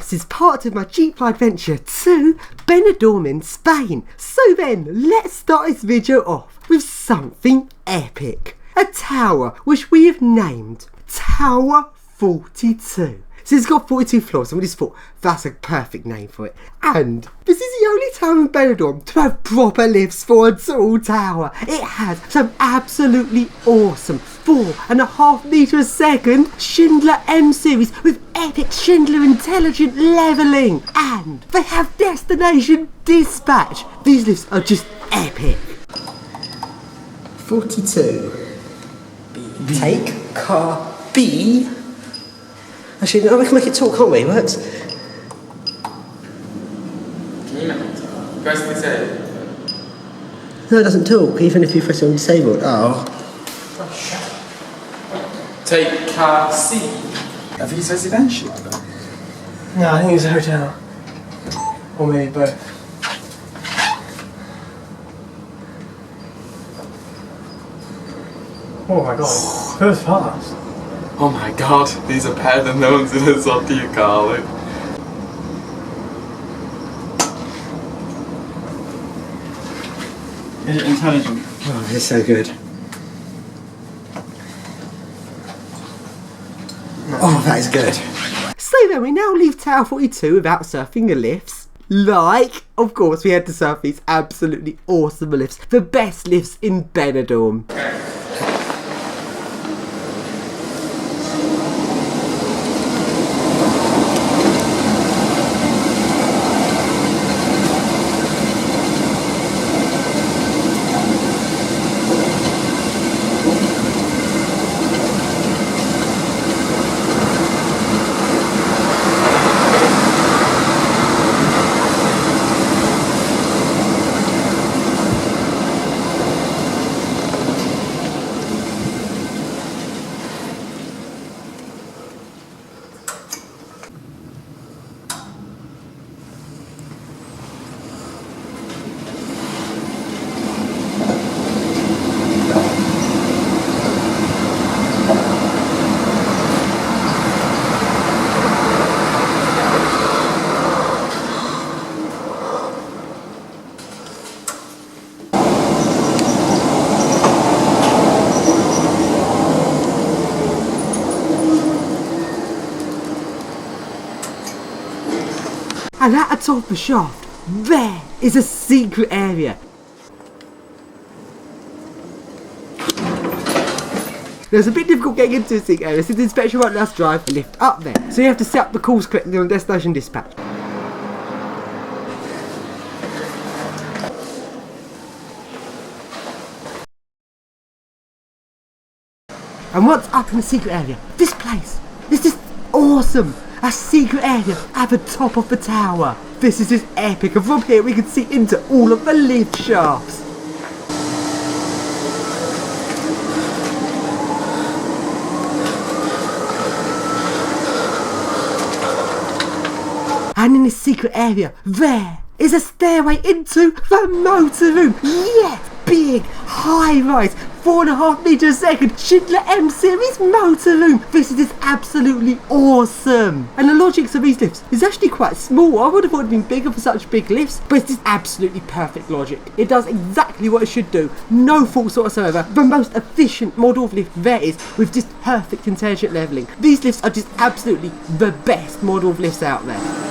this is part of my Jeep adventure to Benidorm in Spain. So then, let's start this video off with something epic. A tower which we have named Tower 42. So it's got 42 floors, and we just thought that's a perfect name for it. And this is the only tower in Benidorm to have proper lifts for a tall tower. It has some absolutely awesome 4.5 metre a second Schindler M series with epic Schindler intelligent levelling. And they have destination dispatch. These lifts are just epic. 42. Take car B. Actually, no, we can make it talk, can't we? What? Can you make it talk? Press disabled. No, it doesn't talk, even if you press it on disabled. Oh. Take car C. Are these residential? No, I think it's a hotel. Or maybe both. Oh my god, first class. Oh my god, these are better than the ones in the Sophia Carlin. Is it intelligent? Oh, it's so good. Oh, that is good. So then we now leave Tower 42 without surfing the lifts. Like, of course, we had to surf these absolutely awesome lifts. The best lifts in Benidorm. And at the top of the shaft, there is a secret area. Now it's a bit difficult getting into a secret area since the inspection won't let us drive a lift up there. So you have to set up the calls correctly on destination dispatch. And once up in the secret area, this place is just awesome. A secret area at the top of the tower. This is just epic, and from here we can see into all of the lift shafts. And in this secret area, there is a stairway into the motor room. Yes, big, high-rise, 4.5 metre a second Schindler M series motor room. This is just absolutely awesome. And the logics of these lifts is actually quite small. I would have thought it'd been bigger for such big lifts, but it's just absolutely perfect logic. It does exactly what it should do. No faults whatsoever. The most efficient model of lift there is, with just perfect intelligent levelling. These lifts are just absolutely the best model of lifts out there.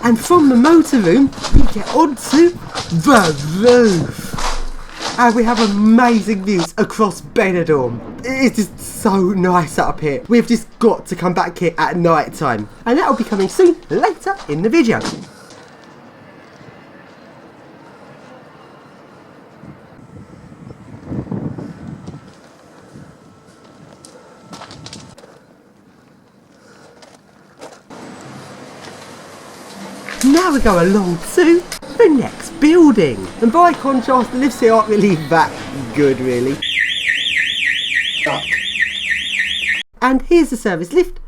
And from the motor room, we get onto the roof. And we have amazing views across Benidorm. It is so nice up here. We've just got to come back here at night time. And that will be coming soon, later in the video. now we go along to the next building. And by contrast, the lifts here aren't really that good, really. And here's the service lift.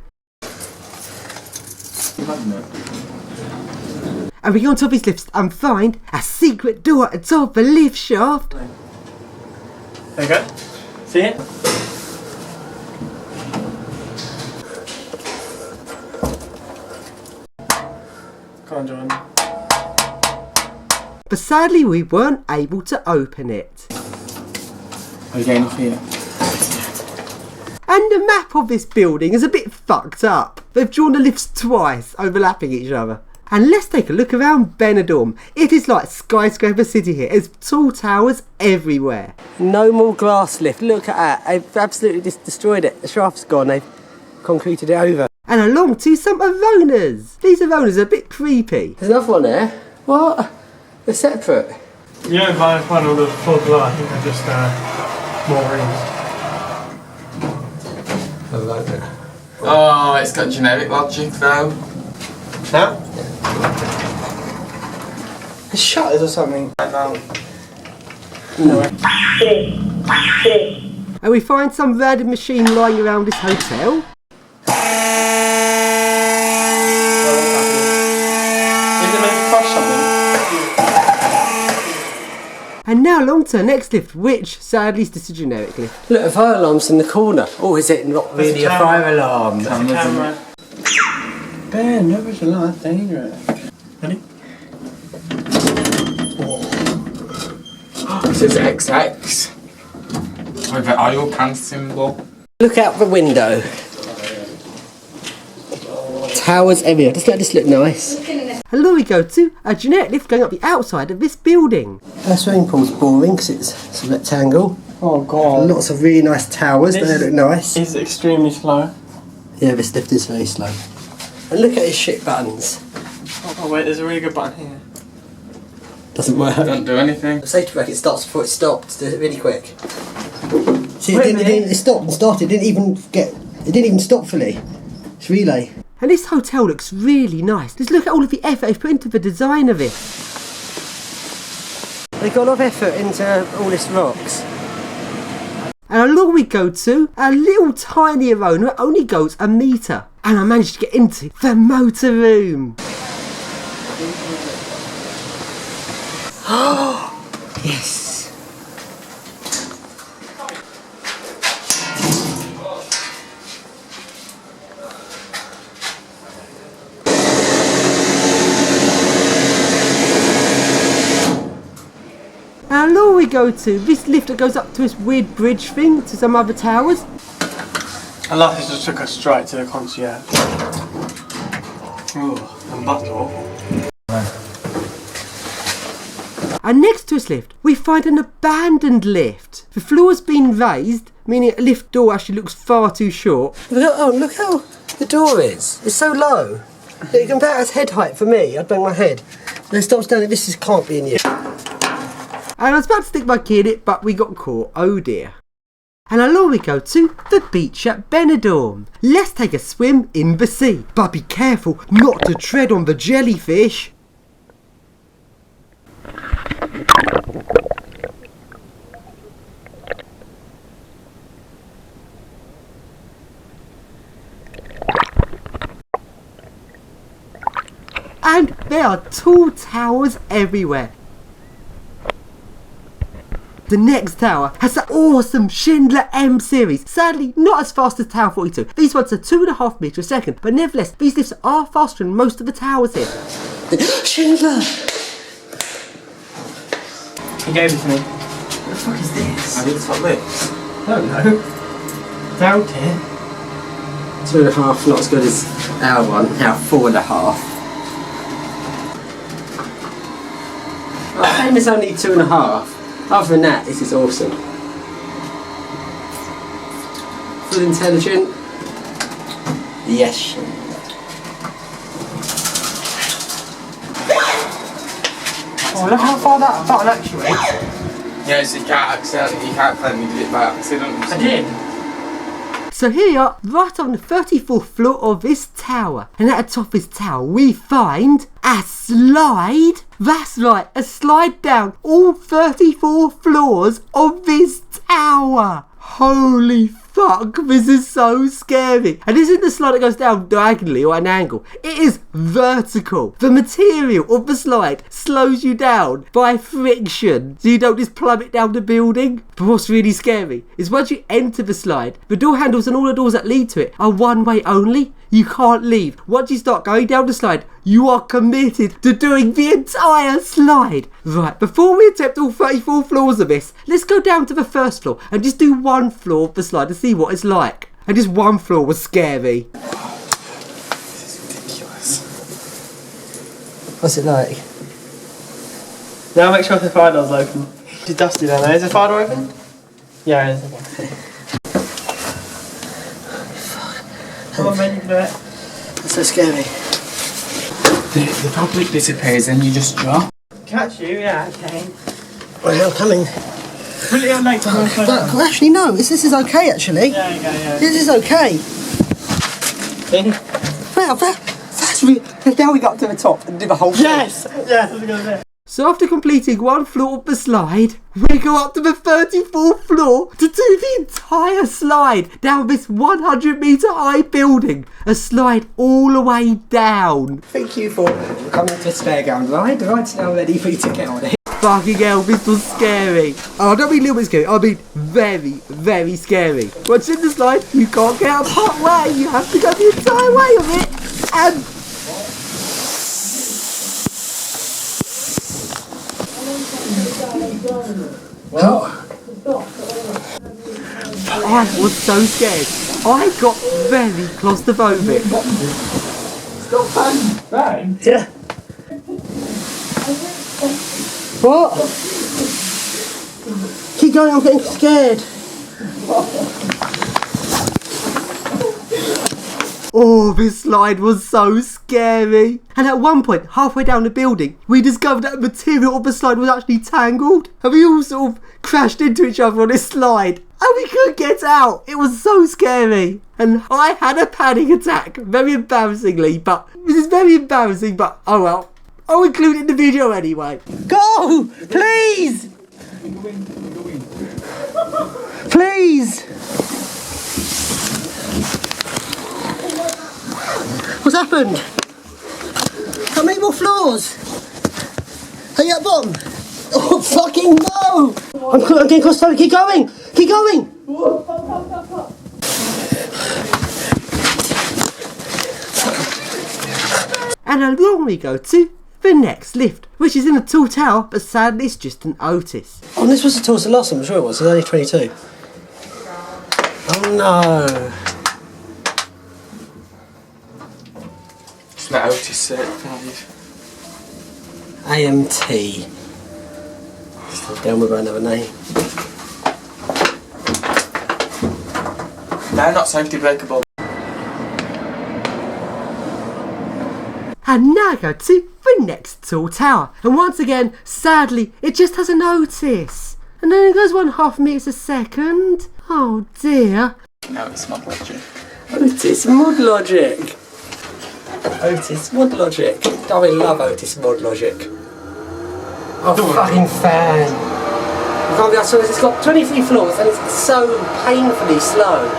And we go on top of these lifts and find a secret door at the top of the lift shaft. There you go. See it? Come on, John. But sadly we weren't able to open it. Are you getting off here? And the map of this building is a bit fucked up. They've drawn the lifts twice, overlapping each other. And let's take a look around Benidorm. It is like skyscraper city here. There's tall towers everywhere. No more glass lift. Look at that. They've absolutely just destroyed it. The shaft's gone. They've concreted it over. And along to some Aronas. These Aronas are a bit creepy. There's another one there. What? They're separate. You don't find all the full glass. I think they're just more rings. Arona. Oh, it's got generic logic though. Now? It's shutters or something. No. And we find some random machine lying around this hotel. Is it meant to crush something? And now along to the next lift, which sadly is just a generic lift. Look, a fire alarm's in the corner. Or is it not really a fire alarm? Camera. Ben, no vision, that's dangerous. Ready? It says XX. With the oil can symbol. Look out the window. Towers everywhere. Doesn't that just look nice? And now we go to a generic lift going up the outside of this building. Our swimming pool's boring because it's a rectangle. Oh god. Lots of really nice towers, don't they look nice? It's extremely slow. Yeah, this lift is very slow. And look at his shit buttons. Oh wait, there's a really good button here. Doesn't work. Don't do anything. The safety bracket starts before it stopped. Does it really quick? See, it stopped and started. It didn't even stop fully. It's relay. And this hotel looks really nice. Just look at all of the effort they've put into the design of it. They got a lot of effort into all this rocks. And along we go to a little tiny Arona that only goes a metre. And I managed to get into the motor room. Yes. And along we go to this lift that goes up to this weird bridge thing to some other towers. I love this, just took us straight to the concierge. Oh, and butt awful. And next to this lift, we find an abandoned lift. The floor's been raised, meaning a lift door actually looks far too short. Look how the door is. It's so low. You can bet that's head height for me. I'd bang my head. Then it stops down. This can't be in here. And I was about to stick my key in it, but we got caught. Oh dear. And along we go to the beach at Benidorm. Let's take a swim in the sea. But be careful not to tread on the jellyfish. And there are tall towers everywhere. The next tower has the awesome Schindler M series. Sadly, not as fast as Tower 42. These ones are 2.5 meters a second, but nevertheless, these lifts are faster than most of the towers here. Schindler! He gave it to me. What the fuck is this? I think it's got lips. I don't know. Doubt it. 2.5, not as good as our one. Our 4.5. Same is only 2.5. Other than that, this is awesome. Full intelligent. Yes. Oh, look how far that button actuates. Yes, you can't accidentally, you can't claim you did it by accident. I did. So here we are, right on the 34th floor of this tower. And at the top of this tower, we find a slide. That's right, a slide down all 34 floors of this tower. Holy fuck, this is so scary. And this isn't the slide that goes down diagonally or at an angle. It is vertical. The material of the slide slows you down by friction, so you don't just plummet down the building. But what's really scary is once you enter the slide, the door handles and all the doors that lead to it are one way only. You can't leave. Once you start going down the slide, you are committed to doing the entire slide. Right, before we attempt all 34 floors of this, let's go down to the first floor and just do one floor of the slide to see what it's like. And just one floor was scary. This is ridiculous. What's it like? Now make sure the fire door's open. It's dusty down there. Is the fire door open? Yeah, it is. Come on, man, you can do it. That's so scary. The public disappears and you just drop. Catch you? Yeah, okay. Well, coming. Really late to work. Well, actually, no, this is okay, actually. There you go, yeah. This is okay. Well, that's really... Now we got up to the top and do the whole thing. Yes! Yes, let's go there. So after completing one floor of the slide, we go up to the 34th floor to do the entire slide down this 100-metre high building. A slide all the way down. Thank you for coming to Spare Ground Ride. The ride's now ready for you to get on it. Fucking hell, this was scary. Oh, I don't mean a little bit scary, I mean very, very scary. Once in the slide, you can't get out part way. You have to go the entire way of it. And... Well, I was so scared. I got very claustrophobic. Stop bang! Yeah. What? Keep going, I'm getting scared. Oh, this slide was so scary. And at one point, halfway down the building, we discovered that the material of the slide was actually tangled. And we all sort of crashed into each other on this slide. And we couldn't get out. It was so scary. And I had a panic attack, very embarrassingly. But this is very embarrassing, but oh well. I'll include it in the video anyway. Go! Please! Please! What's happened? How many more floors? Are you at the bottom? Oh, fucking no! I'm getting claustrophobic. Keep going! Keep going! And along we go to the next lift, which is in a tall tower, but sadly it's just an Otis. Oh, this was the tallest the last one, I'm sure it was. It's only 22. Oh no. It's not Otis certified. AMT. Still down with another name. They're not safety breakable. And now go to the next tall tower. And once again, sadly, it just has an Otis. And then it goes 1.5 meters a second. Oh dear. Otis mod logic. Otis mod logic. Otis mod logic. Oh, I love Otis mod logic. I'm a fucking fan. So it's got 23 floors and it's so painfully slow.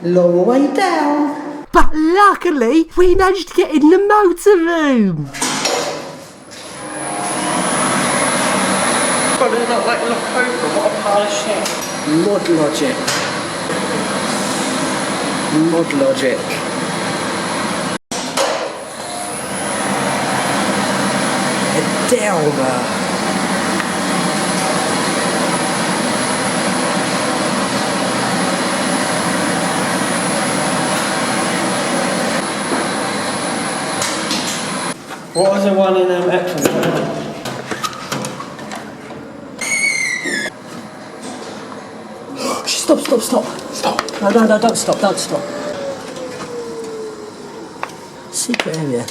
Long way down. But luckily, we managed to get in the motor room. But they're not like look over, what a pile of shit. Mod logic. Mod logic. Delver. What was the one in Epsom? Stop. Stop. No, don't stop. Secret area.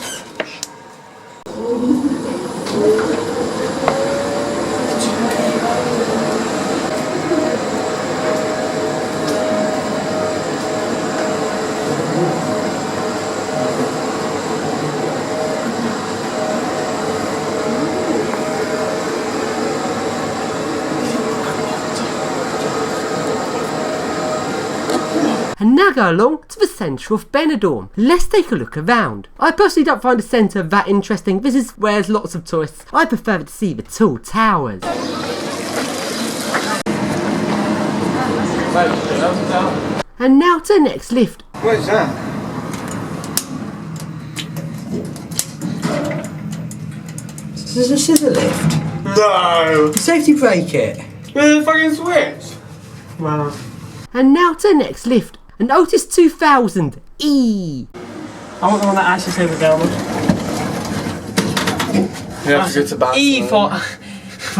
And now go along to the centre of Benidorm. Let's take a look around. I personally don't find the centre that interesting. This is where there's lots of tourists. I prefer to see the tall towers. And now to the next lift. What's that? This is a lift. No! Safety brake it. Where's the fucking switch? Wow. And now to the next lift. An Otis 2000 E. I want the one that actually says the Delma. You have to go to bathroom. E for...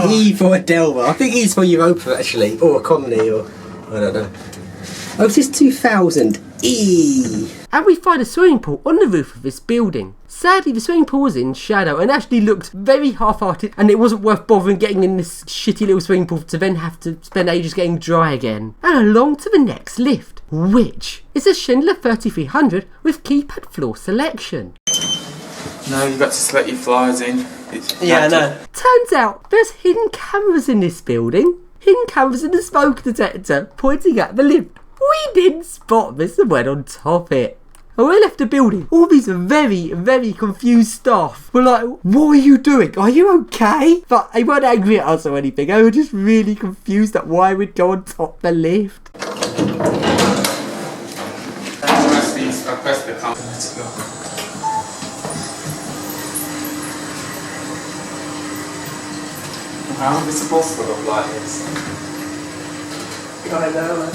E for a Delma. I think E's for Europa actually, or Economy, or I don't know. Otis 2000 E. And we find a swimming pool on the roof of this building. Sadly, the swimming pool was in shadow and actually looked very half-hearted, and it wasn't worth bothering getting in this shitty little swimming pool to then have to spend ages getting dry again. And along to the next lift, which is a Schindler 3300 with keypad floor selection. No, you've got to select your flyers in. Yeah, I know. Turns out there's hidden cameras in this building. Hidden cameras in the smoke detector pointing at the lift. We didn't spot this and went on top it. And when I left the building, all these very, very confused staff were like, what are you doing? Are you okay? But they weren't angry at us or anything. They were just really confused at why we'd go on top the lift. I press the camera. Let's go. How are we supposed to look like this? I know.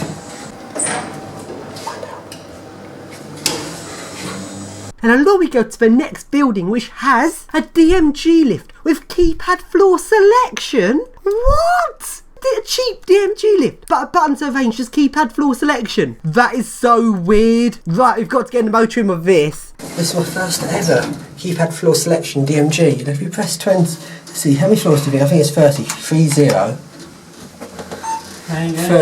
And along we go to the next building, which has a DMG lift with keypad floor selection. What? A cheap DMG lift, but a button to arrange just keypad floor selection. That is so weird. Right, we've got to get in the motor room of this. This is my first ever keypad floor selection DMG. And if you press 20, let's see, how many floors do we have? I think it's 30. 30. There you go.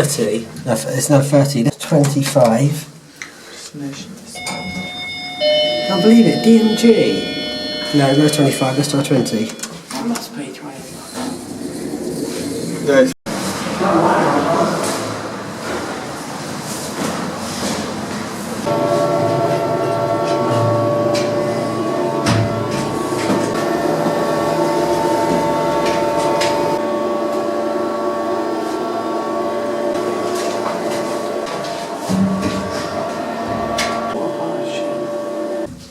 30. No, it's not 30. That's 25. Can't believe it. DMG. No, no 25. Let's try 20. That must be 25. No.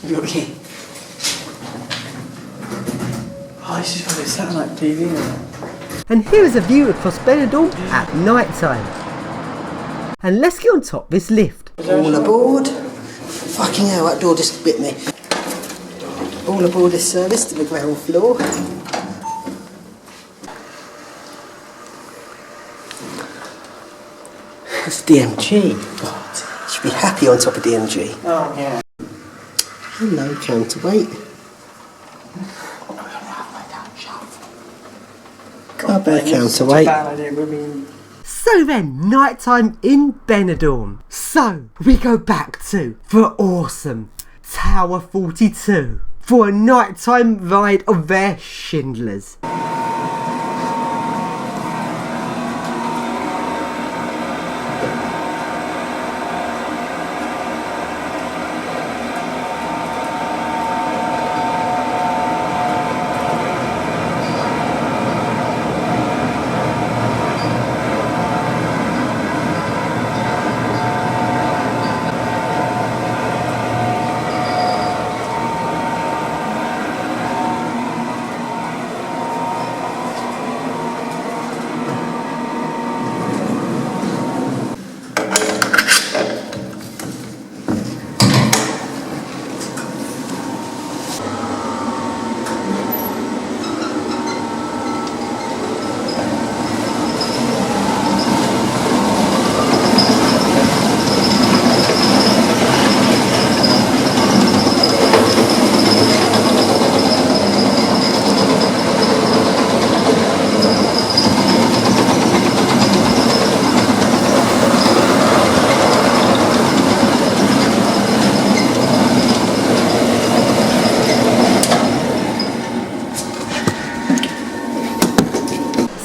Okay. Oh, this is probably satellite TV now. And here is a view across Benidorm at night time. And let's get on top this lift. All aboard. Fucking hell, that door just bit me. All aboard this service to the ground floor. That's DMG. God, you should be happy on top of DMG. Oh, yeah. Hello, counterweight. I better counterweight. Bad idea, women. So then, nighttime in Benidorm. So, we go back to the awesome Tower 42 for a nighttime ride of their Schindlers.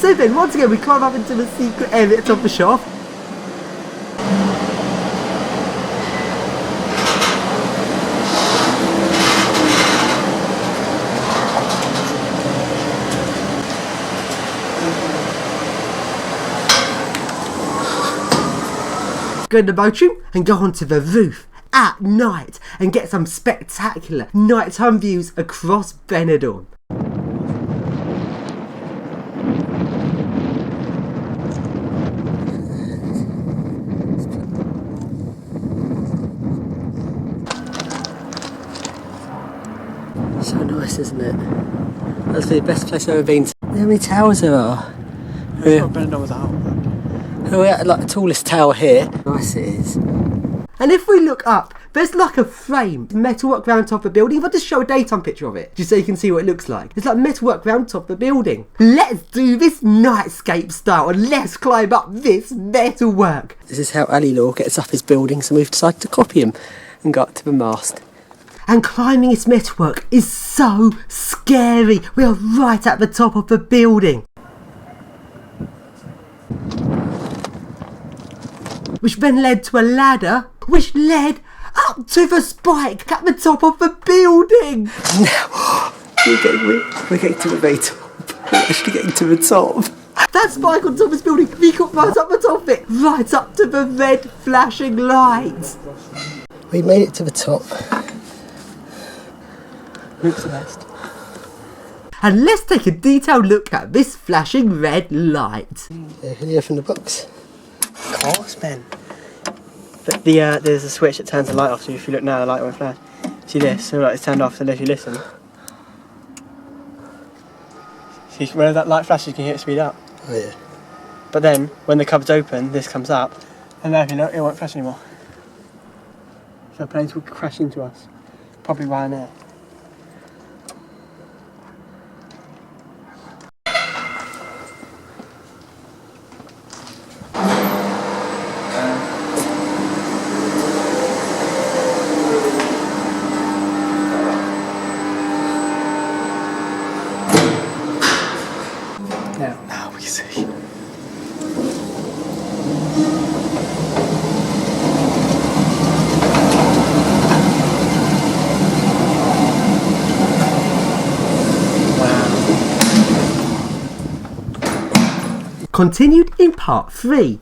So then, once again, we climb up into the secret area at the top of the shop. go in the motorroom and go onto the roof at night and get some spectacular nighttime views across Benidorm. So nice, isn't it? That's the best place I've ever been to. How many towers there are? It's not Benidorm as a whole. We're at like the tallest tower here. Nice it is. And if we look up, there's like a framed metalwork round top of the building. If I just show a daytime picture of it, just so you can see what it looks like. It's like metalwork round top of the building. Let's do this nightscape style and let's climb up this metalwork. This is how Ali Law gets up his building, so we've decided to copy him and go up to the mast. And climbing its metalwork is so scary. We are right at the top of the building. Which then led to a ladder, which led up to the spike at the top of the building. Now, we're getting to the very top. We're actually getting to the top. That spike on top of this building, we got right up the top of it, right up to the red flashing lights. We made it to the top. Looks the best. And let's take a detailed look at this flashing red light. Can you open the box? Of course, Ben. But there's a switch that turns the light off, so if you look now, the light won't flash. See this? So like it's turned off, so if you listen. See, whenever that light flashes, you can hear it speed up. Oh yeah. But then, when the cupboard's open, this comes up, and there, if you look, it won't flash anymore. So planes will crash into us. Probably Ryanair. Now we see. Continued in part 3.